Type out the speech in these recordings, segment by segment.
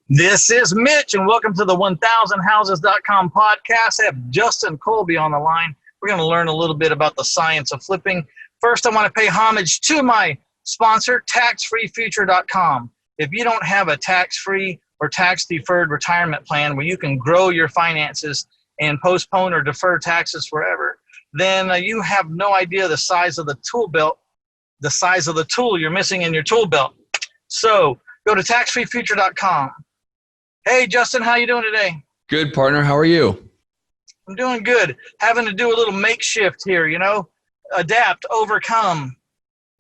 This is Mitch, and welcome to the 1000houses.com podcast. I have Justin Colby on the line. We're going to learn a little bit about the science of flipping. First, I want to pay homage to my sponsor, taxfreefuture.com. If you don't have a tax-free or tax-deferred retirement plan where you can grow your finances and postpone or defer taxes forever, then you have no idea the size of the tool belt, the size of the tool you're missing in your tool belt. So go to taxfreefuture.com. Hey, Justin, how you doing today? Good, partner. How are you? I'm doing good. Having to do a little makeshift here, adapt, overcome.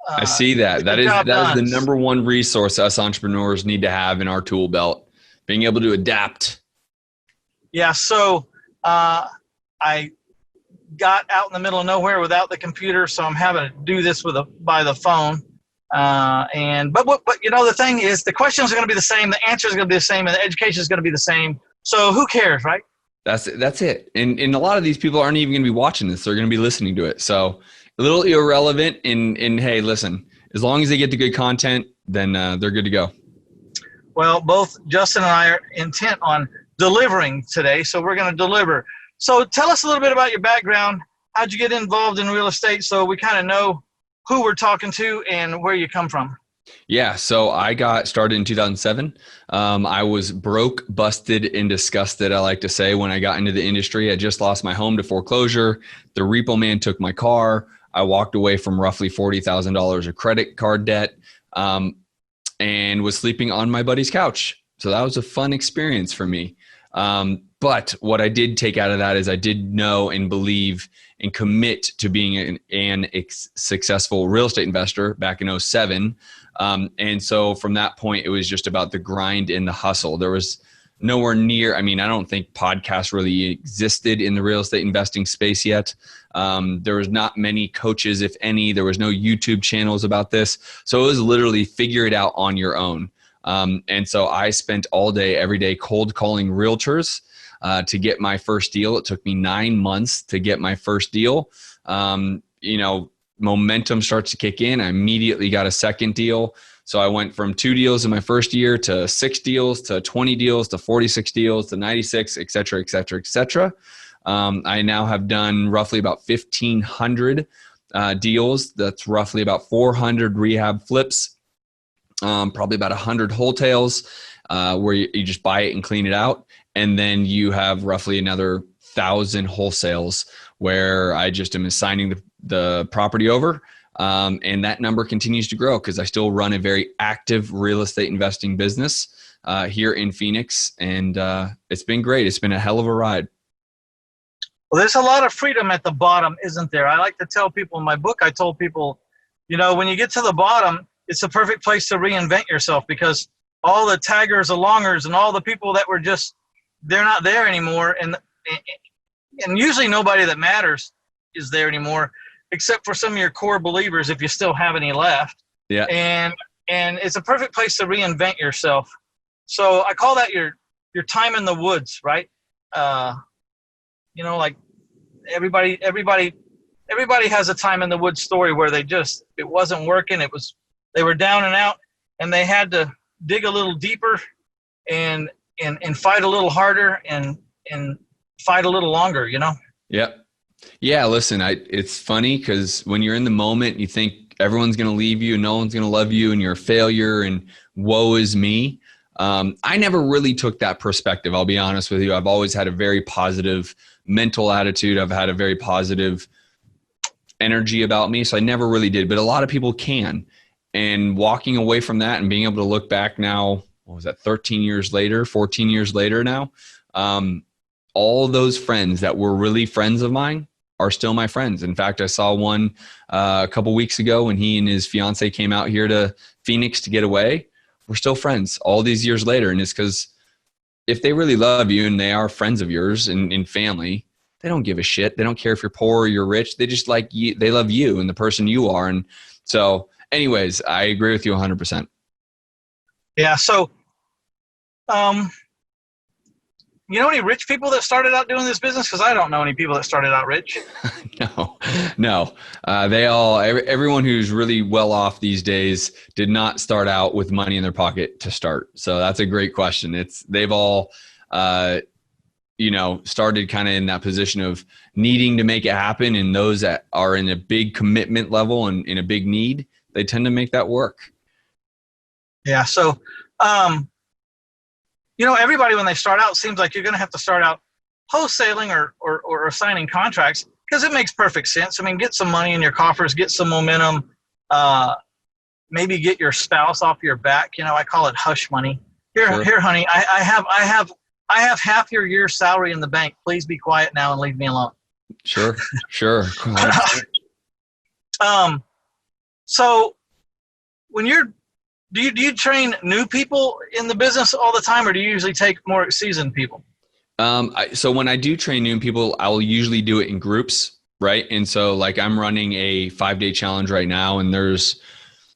I see that. That is the number one resource us entrepreneurs need to have in our tool belt, being able to adapt. Yeah, so I got out in the middle of nowhere without the computer, so I'm having to do this by the phone. But the thing is, the questions are going to be the same, the answers are going to be the same, and the education is going to be the same. So who cares, right? That's it. And a lot of these people aren't even going to be watching this; they're going to be listening to it. So a little irrelevant. And hey, listen, as long as they get the good content, then they're good to go. Well, both Justin and I are intent on delivering today, so we're going to deliver. So tell us a little bit about your background. How'd you get involved in real estate so we kind of know who we're talking to and where you come from? Yeah, so I got started in 2007. I was broke, busted, and disgusted, I like to say, when I got into the industry. I just lost my home to foreclosure. The repo man took my car. I walked away from roughly $40,000 of credit card debt and was sleeping on my buddy's couch. So that was a fun experience for me. But what I did take out of that is I did know and believe and commit to being an successful real estate investor back in 2007. And so from that point, it was just about the grind and the hustle. There was nowhere near, I don't think podcasts really existed in the real estate investing space yet. There was not many coaches, if any. There was no YouTube channels about this. So it was literally figure it out on your own. And so I spent all day, every day cold calling realtors to get my first deal. It took me 9 months to get my first deal. Momentum starts to kick in. I immediately got a second deal. So I went from 2 deals in my first year to 6 deals to 20 deals to 46 deals to 96, et cetera, et cetera, et cetera. I now have done roughly about 1,500 deals. That's roughly about 400 rehab flips. Probably about 100 wholesales where you just buy it and clean it out. And then you have roughly another 1,000 wholesales where I just am assigning the property over. And that number continues to grow because I still run a very active real estate investing business here in Phoenix. And it's been great. It's been a hell of a ride. Well, there's a lot of freedom at the bottom, isn't there? I like to tell people in my book, I told people, when you get to the bottom, it's the perfect place to reinvent yourself because all the taggers, the longers, and all the people that were just, they're not there anymore. And usually nobody that matters is there anymore, except for some of your core believers, if you still have any left. Yeah. And it's a perfect place to reinvent yourself. So I call that your time in the woods, right? Like everybody has a time in the woods story where it wasn't working. They were down and out and they had to dig a little deeper and fight a little harder and fight a little longer, Yep. Yeah. Listen, it's funny because when you're in the moment, you think everyone's going to leave you, no one's going to love you, and you're a failure and woe is me. I never really took that perspective. I'll be honest with you. I've always had a very positive mental attitude. I've had a very positive energy about me. So I never really did, but a lot of people can. And walking away from that and being able to look back now, what was that, 13 years later, 14 years later now, all those friends that were really friends of mine are still my friends. In fact, I saw one a couple weeks ago when he and his fiance came out here to Phoenix to get away. We're still friends all these years later. And it's because if they really love you and they are friends of yours and family, they don't give a shit. They don't care if you're poor or you're rich. They just like you. They love you and the person you are. And so anyways, I agree with you 100%. Yeah. So, you know any rich people that started out doing this business? Because I don't know any people that started out rich. No. No, everyone who's really well off these days did not start out with money in their pocket to start. So that's a great question. They've all, started kind of in that position of needing to make it happen. And those that are in a big commitment level and in a big need, they tend to make that work. Yeah. So, everybody, when they start out, seems like you're going to have to start out wholesaling or signing contracts, because it makes perfect sense. I mean, get some money in your coffers, get some momentum, maybe get your spouse off your back. I call it hush money. Here, honey, I have half your year's salary in the bank. Please be quiet now and leave me alone. Sure. So when do you train new people in the business all the time, or do you usually take more seasoned people? So when I do train new people, I will usually do it in groups, right? And so like I'm running a 5-day challenge right now, and there's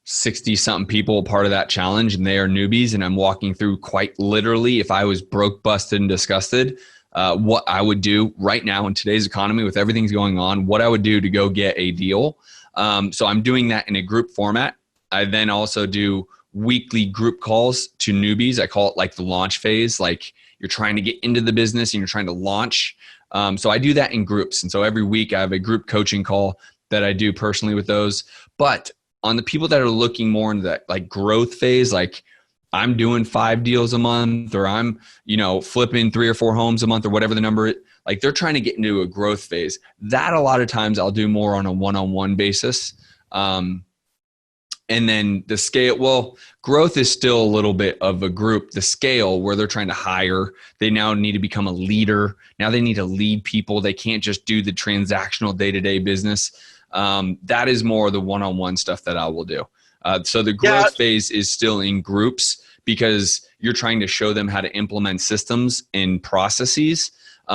60 something people part of that challenge, and they are newbies. And I'm walking through quite literally, if I was broke, busted, and disgusted, what I would do right now in today's economy with everything's going on, what I would do to go get a deal. So I'm doing that in a group format. I then also do weekly group calls to newbies. I call it like the launch phase. Like you're trying to get into the business and you're trying to launch. So I do that in groups. And so every week I have a group coaching call that I do personally with those. But on the people that are looking more into that like growth phase, like I'm doing 5 deals a month, or I'm, flipping 3 or 4 homes a month, or whatever the number is, like they're trying to get into a growth phase. That a lot of times I'll do more on a one-on-one basis. And then the scale, well, growth is still a little bit of a group. The scale where they're trying to hire, they now need to become a leader. Now they need to lead people. They can't just do the transactional day-to-day business. That is more the one-on-one stuff that I will do. So the growth phase is still in groups, because you're trying to show them how to implement systems and processes.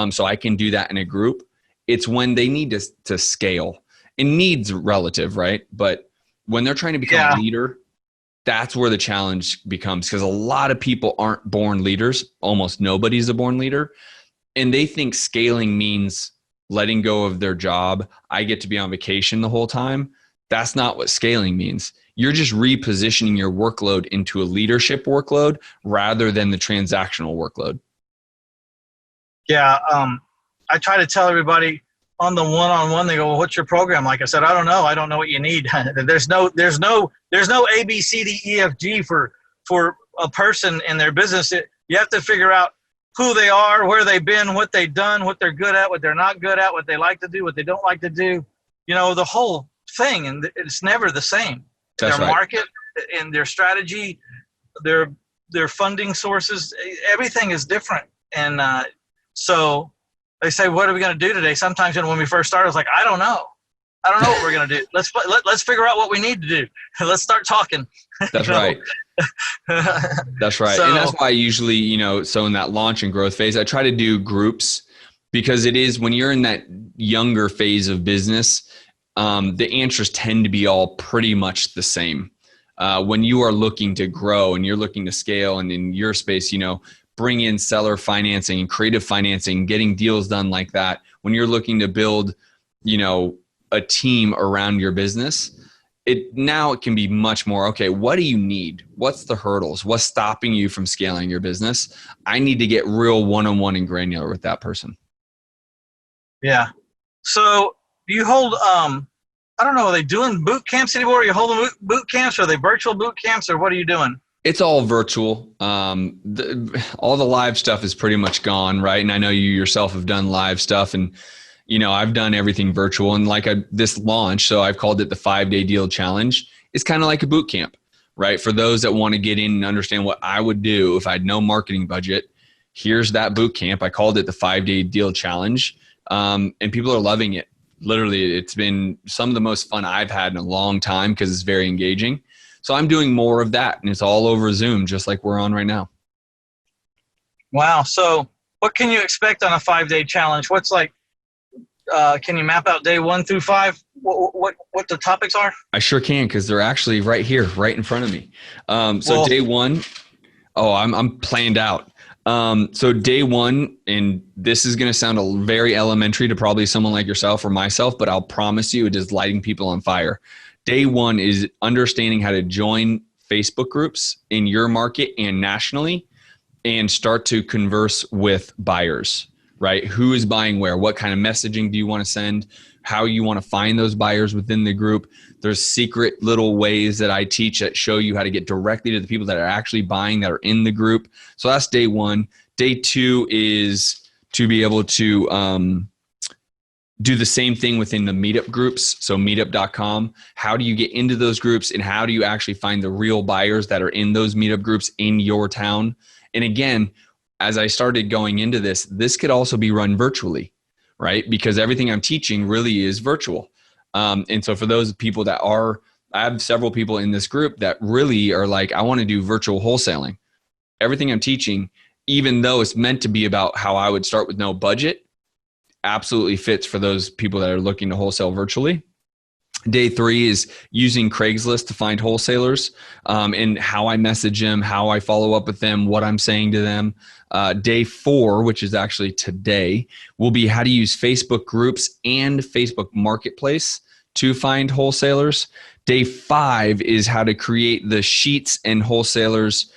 So I can do that in a group. It's when they need to scale. And needs relative, right? But when they're trying to become a leader, that's where the challenge becomes, because a lot of people aren't born leaders. Almost nobody's a born leader. And they think scaling means letting go of their job. I get to be on vacation the whole time. That's not what scaling means. You're just repositioning your workload into a leadership workload rather than the transactional workload. Yeah. I try to tell everybody on the one-on-one, they go, well, what's your program? Like I said, I don't know. I don't know what you need. There's no A, B, C, D, E, F, G for a person in their business. You have to figure out who they are, where they've been, what they've done, what they're good at, what they're not good at, what they like to do, what they don't like to do, the whole thing. And it's never the same. That's their right. Market and their strategy, their funding sources, everything is different. And so they say, what are we going to do today? Sometimes when we first started, I was like, I don't know what we're going to do. Let's figure out what we need to do. Let's start talking. That's right. That's right. And that's why I usually, so in that launch and growth phase, I try to do groups, because it is when you're in that younger phase of business, the answers tend to be all pretty much the same. When you are looking to grow and you're looking to scale, and in your space, bring in seller financing and creative financing, getting deals done like that. When you're looking to build, a team around your business, it can be much more, okay, what do you need? What's the hurdles? What's stopping you from scaling your business? I need to get real one-on-one and granular with that person. Yeah. So do you hold, I don't know, are they doing boot camps anymore? Are you holding boot camps? Or are they virtual boot camps, or what are you doing? It's all virtual. All the live stuff is pretty much gone, right? And I know you yourself have done live stuff, and I've done everything virtual. And like this launch, so I've called it the 5-day deal challenge. It's kind of like a boot camp, right? For those that want to get in and understand what I would do if I had no marketing budget, here's that boot camp. I called it the 5-day deal challenge, and people are loving it. Literally, it's been some of the most fun I've had in a long time, because it's very engaging. So I'm doing more of that, and it's all over Zoom, just like we're on right now. Wow. So what can you expect on a 5-day challenge? What's like, can you map out day 1 through 5? What the topics are? I sure can, because they're actually right here, right in front of me. Day 1, I'm planned out. So day one, and this is going to sound very elementary to probably someone like yourself or myself, but I'll promise you it is lighting people on fire. Day one is understanding how to join Facebook groups in your market and nationally and start to converse with buyers, right? Who is buying where? What kind of messaging do you want to send? How you want to find those buyers within the group. There's secret little ways that I teach that show you how to get directly to the people that are actually buying, that are in the group. So that's day one. Day two is to be able to do the same thing within the meetup groups. So meetup.com. How do you get into those groups, and how do you actually find the real buyers that are in those meetup groups in your town? And again, as I started going into this could also be run virtually, right? Because everything I'm teaching really is virtual. And so for those people that I have several people in this group that really are like, I want to do virtual wholesaling. Everything I'm teaching, even though it's meant to be about how I would start with no budget, absolutely fits for those people that are looking to wholesale virtually. Day three is using Craigslist to find wholesalers, and how I message them, how I follow up with them, what I'm saying to them. Day four, which is actually today, will be how to use Facebook groups and Facebook Marketplace to find wholesalers. Day five is how to create the sheets and wholesalers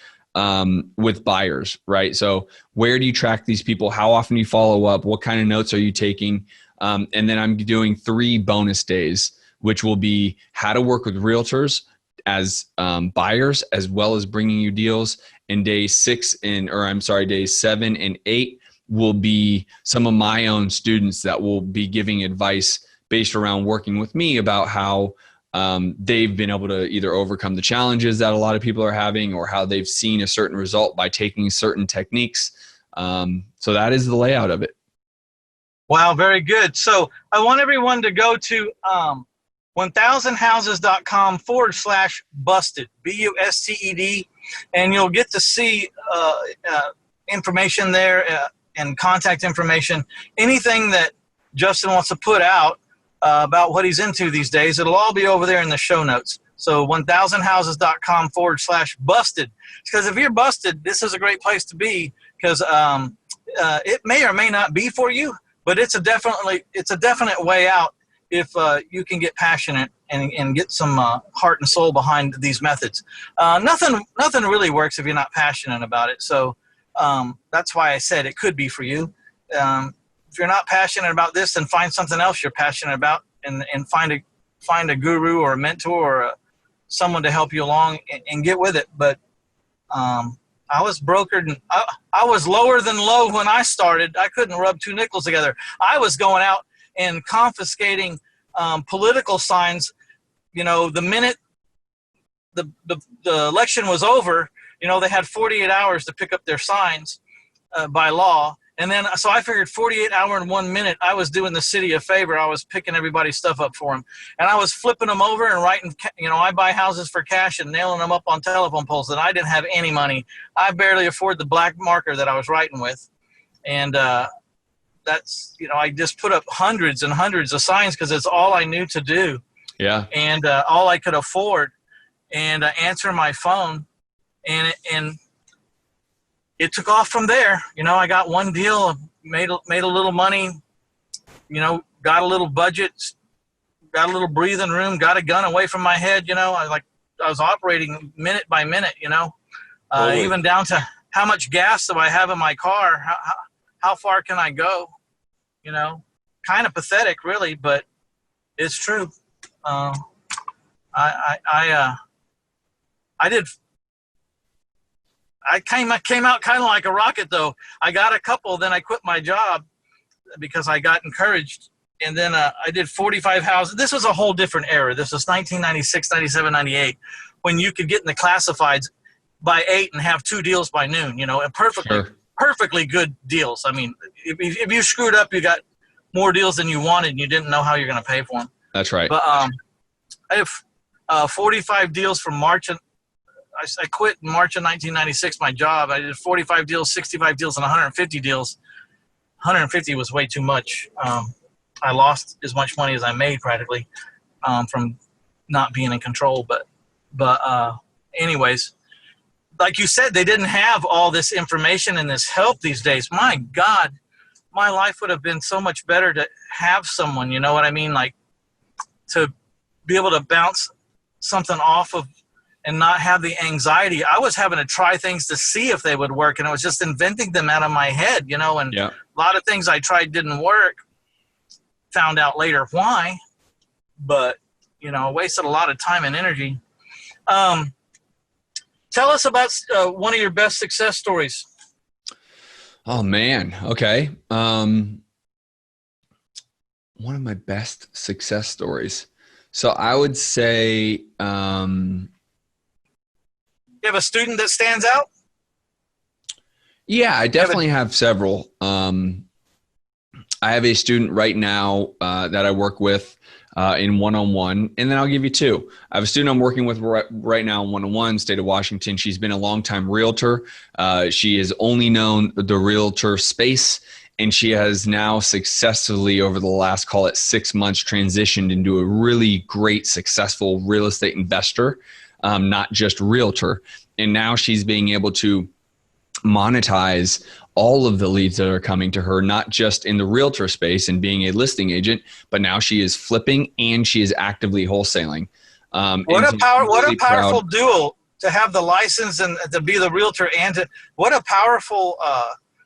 with buyers, right? So where do you track these people? How often do you follow up? What kind of notes are you taking? And then I'm doing 3 bonus days, which will be how to work with realtors as buyers, as well as bringing you deals. And days 7 and 8 will be some of my own students that will be giving advice based around working with me about how they've been able to either overcome the challenges that a lot of people are having, or how they've seen a certain result by taking certain techniques. So that is the layout of it. Wow, very good. So I want everyone to go to 1000houses.com/busted, BUSTED, and you'll get to see information there and contact information. Anything that Justin wants to put out about what he's into these days, it'll all be over there in the show notes. So 1000houses.com/busted. Because if you're busted, this is a great place to be, because it may or may not be for you, but it's a definite way out if you can get passionate and get some heart and soul behind these methods. Nothing really works if you're not passionate about it. So that's why I said it could be for you. If you're not passionate about this, then find something else you're passionate about, and find a guru or a mentor or someone to help you along and get with it. But I was brokered, and I was lower than low when I started. I couldn't rub 2 nickels together. I was going out and confiscating political signs. You know, the minute the election was over, you know, they had 48 hours to pick up their signs by law. And then, so I figured 48 hours and 1 minute, I was doing the city a favor. I was picking everybody's stuff up for them. And I was flipping them over and writing, you know, I buy houses for cash and nailing them up on telephone poles. And I didn't have any money. I barely afford the black marker that I was writing with. And that's, you know, I just put up hundreds and hundreds of signs because it's all I knew to do. Yeah. And all I could afford. And answer my phone. And it took off from there. You know, I got one deal, made a little money, you know, got a little budget, got a little breathing room, got a gun away from my head. You know, I was operating minute by minute, you know, even down to how much gas do I have in my car? How far can I go? You know, kind of pathetic really, but it's true. I came out kind of like a rocket, though. I got a couple, then I quit my job because I got encouraged. And then I did 45 houses. This was a whole different era. This was 1996, 97, 98, when you could get in the classifieds by 8 and have 2 deals by noon, you know, and perfectly good deals. I mean, if you screwed up, you got more deals than you wanted and you didn't know how you're going to pay for them. That's right. But I have 45 deals from March, and I quit in March of 1996, my job. I did 45 deals, 65 deals, and 150 deals. 150 was way too much. I lost as much money as I made practically from not being in control. But anyways, like you said, they didn't have all this information and this help these days. My God, my life would have been so much better to have someone, you know what I mean? Like, to be able to bounce something off of and not have the anxiety. I was having to try things to see if they would work, and I was just inventing them out of my head, you know, and a lot of things I tried didn't work. Found out later why, but, you know, wasted a lot of time and energy. Tell us about one of your best success stories. Oh, man. Okay. One of my best success stories. So I would say, you have a student that stands out? Yeah, I definitely have several. I have a student right now that I work with in one-on-one, and then I'll give you two. I have a student I'm working with right now in one-on-one, state of Washington. She's been a longtime realtor. She has only known the realtor space, and she has now successfully, over the last, call it 6 months, transitioned into a really great, successful real estate investor, not just realtor. And now she's being able to monetize all of the leads that are coming to her, not just in the realtor space and being a listing agent, but now she is flipping and she is actively wholesaling. What a powerful duo to have the license and to be the realtor, and what a powerful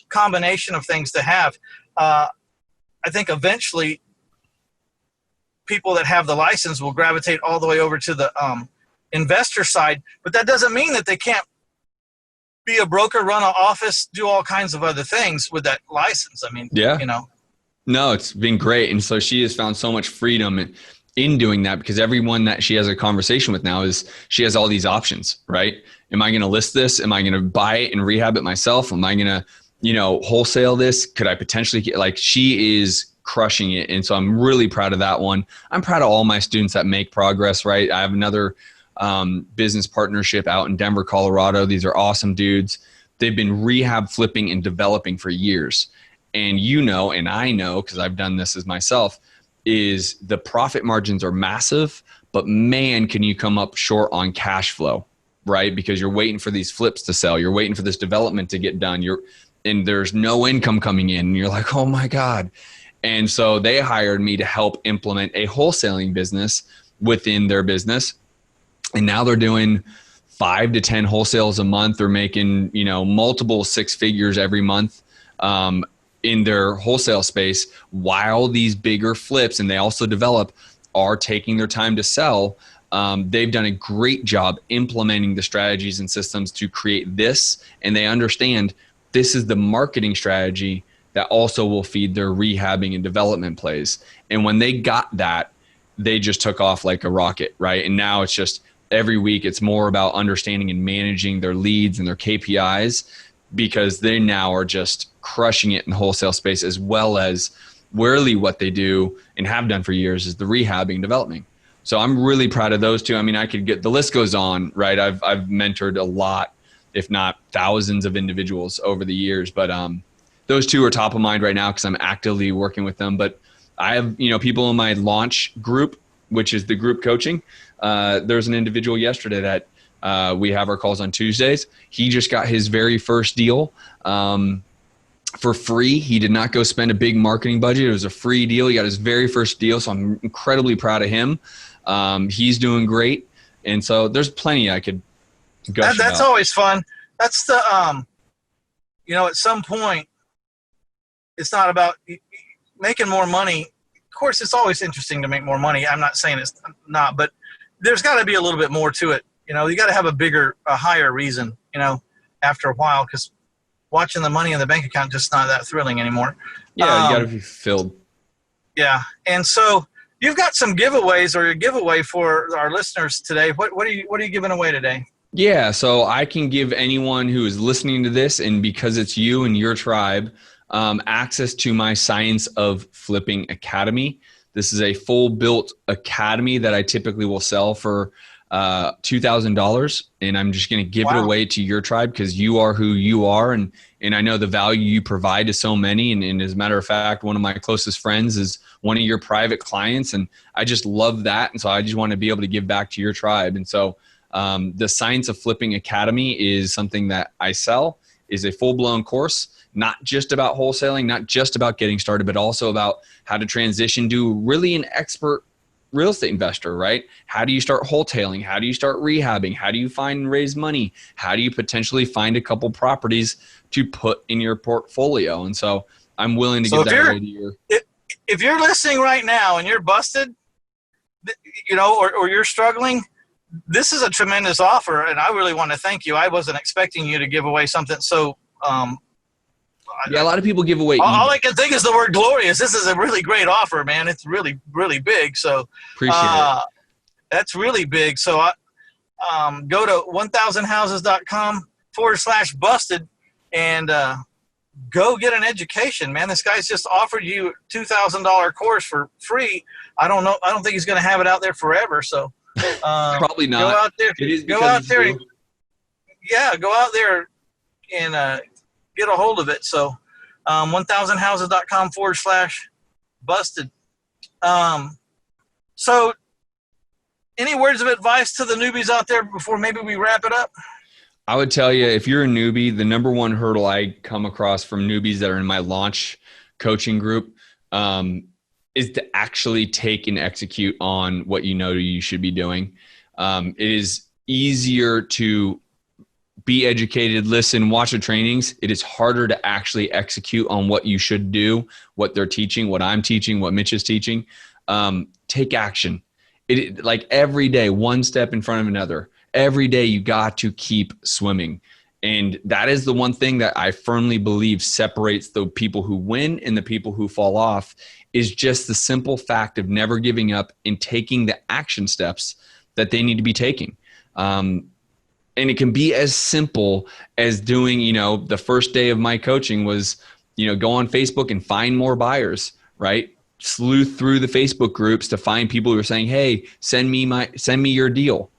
combination of things to have. I think eventually people that have the license will gravitate all the way over to the investor side, but that doesn't mean that they can't be a broker, run an office, do all kinds of other things with that license. I mean, you know. No, it's been great. And so she has found so much freedom in doing that, because everyone that she has a conversation with now is she has all these options, right? Am I going to list this? Am I going to buy it and rehab it myself? Am I going to, you know, wholesale this? Could I potentially get, like, she is crushing it. And so I'm really proud of that one. I'm proud of all my students that make progress, right? I have another business partnership out in Denver, Colorado. These are awesome dudes. They've been rehab flipping and developing for years. And you know, and I know, because I've done this as myself, is the profit margins are massive, but man, can you come up short on cash flow, right? Because you're waiting for these flips to sell. You're waiting for this development to get done. And there's no income coming in. And you're like, oh my God. And so they hired me to help implement a wholesaling business within their business. And now they're doing 5 to 10 wholesales a month. They're making, you know, multiple 6 figures every month in their wholesale space, while these bigger flips, and they also develop, are taking their time to sell. They've done a great job implementing the strategies and systems to create this. And they understand this is the marketing strategy that also will feed their rehabbing and development plays. And when they got that, they just took off like a rocket, right? And now it's just, every week, it's more about understanding and managing their leads and their KPIs, because they now are just crushing it in the wholesale space, as well as really what they do and have done for years is the rehabbing and developing. So I'm really proud of those two. I mean, I could get, the list goes on, right? I've mentored a lot, if not thousands of individuals over the years, but those two are top of mind right now because I'm actively working with them. But I have, you know, people in my launch group, which is the group coaching. There's an individual yesterday that we have our calls on Tuesdays. He just got his very first deal for free. He did not go spend a big marketing budget. It was a free deal. He got his very first deal. So I'm incredibly proud of him. He's doing great. And so there's plenty I could gush That's about. always fun. That's the, you know, at some point, it's not about making more money. Of course, it's always interesting to make more money. I'm not saying it's not, but there's got to be a little bit more to it. You know, you got to have a higher reason, you know, after a while, because watching the money in the bank account just not that thrilling anymore. Yeah, you got to be filled. Yeah. And so you've got some giveaways, or a giveaway for our listeners today. What are you giving away today? Yeah, so I can give anyone who is listening to this, and because it's you and your tribe, access to my Science of Flipping Academy. This is a full built academy that I typically will sell for $2,000, and I'm just going to give it away to your tribe because you are who you are, and I know the value you provide to so many. And as a matter of fact, one of my closest friends is one of your private clients, and I just love that. And so I just want to be able to give back to your tribe. And so The Science of Flipping Academy is something that I sell, is a full-blown course, not just about wholesaling, not just about getting started, but also about how to transition to really an expert real estate investor, right? How do you start wholesaling? How do you start rehabbing? How do you find and raise money? How do you potentially find a couple properties to put in your portfolio? And so I'm willing to give that away to you. If you're listening right now and you're busted, or you're struggling, this is a tremendous offer, and I really want to thank you. I wasn't expecting you to give away something so yeah, a lot of people give away. All I can think is the word glorious. This is a really great offer, man. It's really, really big. So appreciate it. That's really big. So go to 1000houses.com/busted and go get an education, man. This guy's just offered you a $2,000 course for free. I don't know. I don't think he's going to have it out there forever. So probably not. Go out there. Go out there. Go out there and get a hold of it. So 1000houses.com/busted. So any words of advice to the newbies out there before maybe we wrap it up? I would tell you, if you're a newbie, the number one hurdle I come across from newbies that are in my launch coaching group is to actually take and execute on what you know you should be doing. It is easier to be educated, listen, watch the trainings. It is harder to actually execute on what you should do, what they're teaching, what I'm teaching, what Mitch is teaching. Take action. Like every day, one step in front of another. Every day you got to keep swimming. And that is the one thing that I firmly believe separates the people who win and the people who fall off, is just the simple fact of never giving up and taking the action steps that they need to be taking. And it can be as simple as doing, the first day of my coaching was, go on Facebook and find more buyers, right? Sleuth through the Facebook groups to find people who are saying, hey, send me your deal.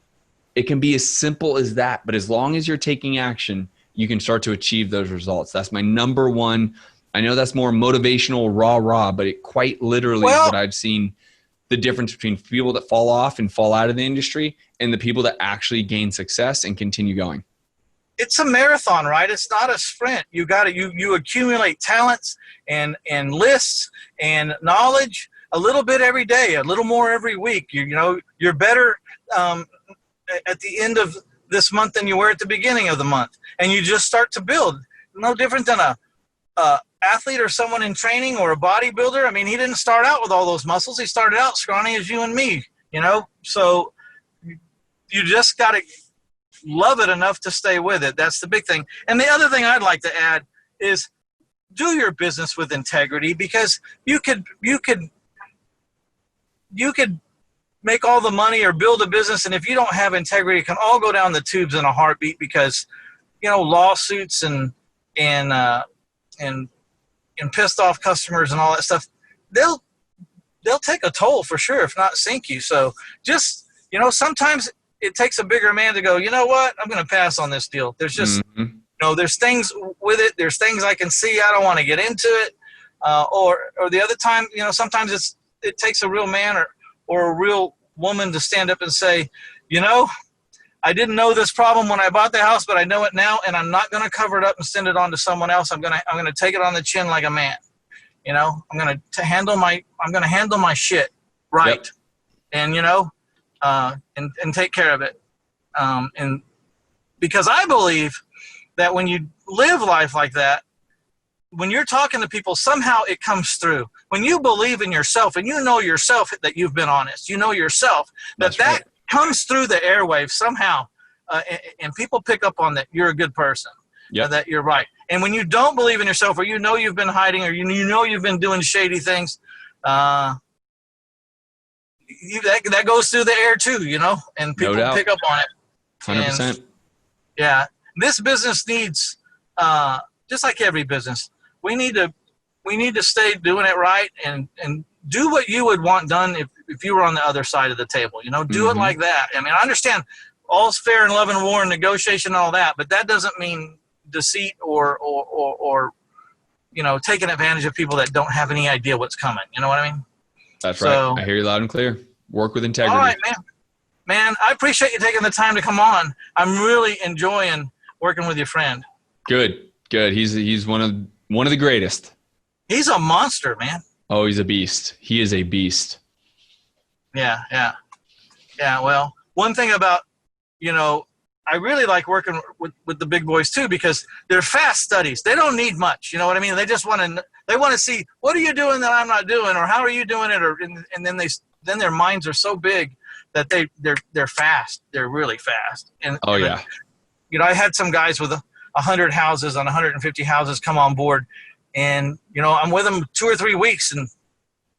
It can be as simple as that. But as long as you're taking action, you can start to achieve those results. That's my number one. I know that's more motivational, rah, but it quite literally is what I've seen the difference between people that fall off and fall out of the industry and the people that actually gain success and continue going. It's a marathon, right? It's not a sprint. You got to, you accumulate talents and lists and knowledge a little bit every day, a little more every week. You're better at the end of this month than you were at the beginning of the month. And you just start to build. No different than a athlete or someone in training or a bodybuilder. I mean, he didn't start out with all those muscles. He started out scrawny as you and me, so you just got to love it enough to stay with it. That's the big thing. And the other thing I'd like to add is do your business with integrity, because you could make all the money or build a business, and if you don't have integrity, it can all go down the tubes in a heartbeat, because lawsuits and pissed off customers and all that stuff, they'll take a toll for sure, if not sink you. So just, sometimes it takes a bigger man to go, you know what, I'm going to pass on this deal. There's just, there's things with it. There's things I can see. I don't want to get into it. Or the other time, sometimes it takes a real man or a real woman to stand up and say, I didn't know this problem when I bought the house, but I know it now, and I'm not going to cover it up and send it on to someone else. I'm going to take it on the chin like a man. I'm going to handle my shit right. Yep. And and take care of it. And because I believe that when you live life like that, when you're talking to people, somehow it comes through. When you believe in yourself and yourself that you've been honest, yourself, that right. Comes through the airwaves somehow, and people pick up on that you're a good person, that you're right. And when you don't believe in yourself, or you've been hiding, or you've been doing shady things, that goes through the air too, and people pick up on it. 100%. Yeah, this business needs, just like every business, we need to stay doing it right and do what you would want done if you were on the other side of the table. Do it like that. I mean, I understand all's fair in love and war and negotiation and all that, but that doesn't mean deceit or taking advantage of people that don't have any idea what's coming. You know what I mean? That's right. I hear you loud and clear. Work with integrity. All right, man. Man, I appreciate you taking the time to come on. I'm really enjoying working with your friend. Good. He's one of the greatest. He's a monster, man. Oh, he's a beast. He is a beast. Yeah. Well, one thing about, I really like working with the big boys too, because they're fast studies. They don't need much. You know what I mean? They just want to see, what are you doing that I'm not doing, or how are you doing it, and then their minds are so big that they're fast. They're really fast. And I had some guys with 100 houses and 150 houses come on board, and I'm with them 2 or 3 weeks, and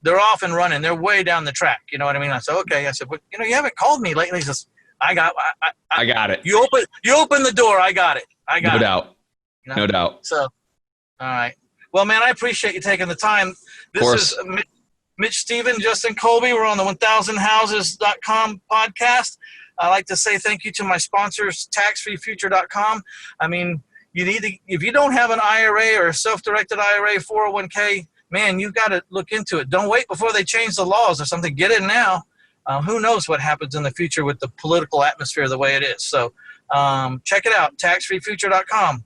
they're off and running. They're way down the track. You know what I mean? I said, okay. I said, but you haven't called me lately. He says, I got it. You open the door. I got it. No doubt. No doubt. So, all right. Well, man, I appreciate you taking the time. This is Mitch Stephen, Justin Colby. We're on the 1000houses.com podcast. I'd like to say thank you to my sponsors, taxfreefuture.com. I mean, if you don't have an IRA or a self-directed IRA, 401k, man, you've got to look into it. Don't wait before they change the laws or something. Get in now. Who knows what happens in the future with the political atmosphere the way it is. So check it out, taxfreefuture.com.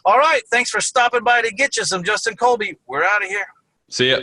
All right. Thanks for stopping by to get you some Justin Colby. We're out of here. See ya.